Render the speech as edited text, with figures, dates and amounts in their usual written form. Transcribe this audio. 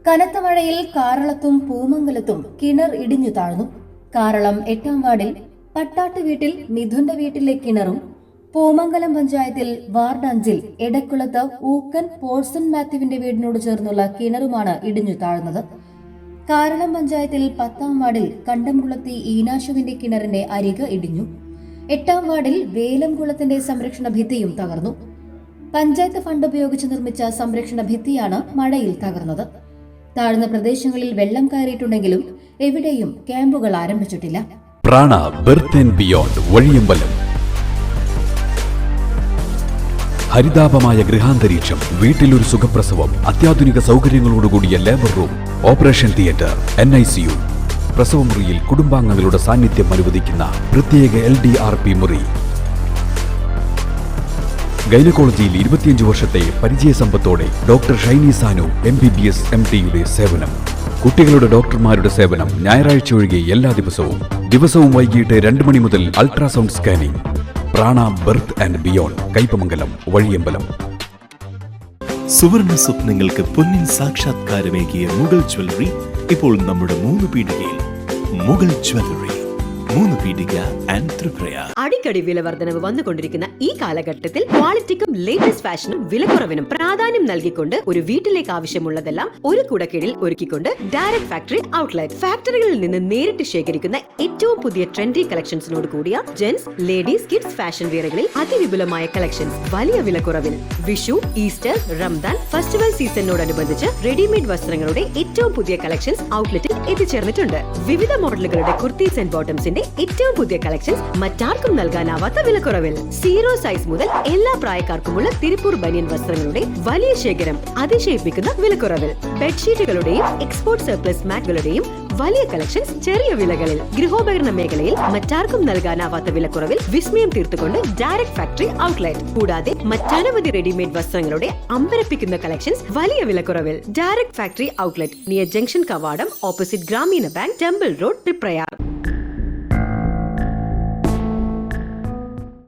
കനത്ത മഴയിൽ കാരളത്തും പൂമംഗലത്തും കിണർ ഇടിഞ്ഞു താഴ്ന്നു. കാരളം 8-ാം വാർഡിൽ പട്ടാട്ട് വീട്ടിൽ മിഥുന്റെ വീട്ടിലെ കിണറും പൂമംഗലം പഞ്ചായത്തിൽ വാർഡ് 5-ൽ എടക്കുളത്ത് ഊക്കൻ പോൾസൺ മാത്യുവിന്റെ വീടിനോട് ചേർന്നുള്ള കിണറുമാണ് ഇടിഞ്ഞു താഴ്ന്നത്. കാരളം പഞ്ചായത്തിൽ 10-ാം വാർഡിൽ കണ്ടംകുളത്തി ഈനാശുവിന്റെ കിണറിന്റെ അരിക് ഇടിഞ്ഞു. 8-ാം വാർഡിൽ വേലംകുളത്തിന്റെ സംരക്ഷണ ഭിത്തിയും തകർന്നു. പഞ്ചായത്ത് ഫണ്ട് ഉപയോഗിച്ച് നിർമ്മിച്ച സംരക്ഷണ ഭിത്തിയാണ് മഴയിൽ തകർന്നത്. താഴ്ന്ന പ്രദേശങ്ങളിൽ വെള്ളം കയറിയിട്ടുണ്ടെങ്കിലും എവിടെയും ക്യാമ്പുകൾ ആരംഭിച്ചിട്ടില്ല. Prana birth and beyond Vazhiyambalam. ഹരിതാപമായ ഗൃഹാന്തരീക്ഷം, വീട്ടിലൊരു സുഖപ്രസവം, അത്യാധുനിക സൗകര്യങ്ങളോടുകൂടിയ labour room, operation theatre, NICU, പ്രസവമുറിയിൽ കുടുംബാംഗങ്ങളുടെ സാന്നിധ്യം അനുവദിക്കുന്ന പ്രത്യേക LDRP മുറി. ഗൈനക്കോളജിയിൽ 25 വർഷത്തെ പരിചയസമ്പത്തോടെ doctor Shiny Sanu MBBS MD സേവനം. കുട്ടികളുടെ ഡോക്ടർമാരുടെ സേവനം ഞായറാഴ്ച ഒഴികെ എല്ലാ ദിവസവും വൈകിട്ട് 2 മണി മുതൽ ultrasound scanning. Prana birth and beyond, Kaipamangalam, Vazhiyambalam. സുവർണ സ്വപ്നങ്ങൾക്ക് പൊന്നിൻ സാക്ഷാത്കാരമേകിയ മുഗൾ ജ്വല്ലറി ഇപ്പോൾ നമ്മുടെ 3 പീടികയിൽ. മുഗൾ ജ്വല്ലറി, 3 പീടിക ആൻഡ് ത്രിപുര. അടിക്കടി വില വർധനവ് വന്നുകൊണ്ടിരിക്കുന്ന ഈ കാലഘട്ടത്തിൽ ക്വാളിറ്റിക്കും ലേറ്റസ്റ്റ് ഫാഷനും വിലക്കുറവിനും പ്രാധാന്യം നൽകിക്കൊണ്ട് ഒരു വീട്ടിലേക്ക് ആവശ്യമുള്ളതെല്ലാം ഒരു കുടക്കീഴിൽ ഒരുക്കിക്കൊണ്ട് ഡയറക്ട് ഫാക്ടറി ഔട്ട്ലെറ്റ്. ഫാക്ടറികളിൽ നിന്ന് നേരിട്ട് ശേഖരിക്കുന്ന ഏറ്റവും പുതിയ ട്രെൻഡി കളക്ഷൻസിനോട് കൂടിയ ജെന്റ്സ്, ലേഡീസ്, കിഡ്സ് ഫാഷൻ വെയറുകളിൽ അതിവിപുലമായ കളക്ഷൻസ് വലിയ വിലക്കുറവിൽ. വിഷു, ഈസ്റ്റർ, റംദാൻ ഫെസ്റ്റിവൽ സീസണിനോടനുബന്ധിച്ച് റെഡിമെയ്ഡ് വസ്ത്രങ്ങളുടെ ഏറ്റവും പുതിയ കളക്ഷൻസ് ഔട്ട്ലെറ്റിൽ എത്തിച്ചേർന്നിട്ടുണ്ട്. വിവിധ മോഡലുകളുടെ കുർത്തീസ് ആൻഡ് ബോട്ടംസിന്റെ ഏറ്റവും പുതിയ കളക്ഷൻസ് മറ്റാർക്കും നൽകാനാവാത്ത വിലക്കുറവിൽ. 0 സൈസ് മുതൽ എല്ലാ പ്രായക്കാർക്കുമുള്ള തിരുപ്പൂർ ബനിയൻ വസ്ത്രങ്ങളുടെ വലിയ ശേഖരം അതിശയിപ്പിക്കുന്ന വിലക്കുറവിൽ. ബെഡ്ഷീറ്റുകളുടെയും എക്സ്പോർട്ട് സർപ്ലസ് മാറ്റുകളുടെയും വലിയ കളക്ഷൻസ് ചെറിയ വിലകളിൽ. ഗൃഹോപകരണ മേഖലയിൽ മറ്റാർക്കും നൽകാനാവാത്ത വിലക്കുറവിൽ വിസ്മയം തീർത്തുകൊണ്ട് ഡയറക്ട് ഫാക്ടറി ഔട്ട്ലെറ്റ്. കൂടാതെ മറ്റനവധി റെഡിമെയ്ഡ് വസ്ത്രങ്ങളുടെ അമ്പരപ്പിക്കുന്ന കളക്ഷൻസ് വലിയ വിലക്കുറവിൽ. Direct factory outlet near junction കവാടം, ഓപ്പോസിറ്റ് ഗ്രാമീണ ബാങ്ക്, ടെമ്പിൾ റോഡ്, ത്രിപ്രയാർ.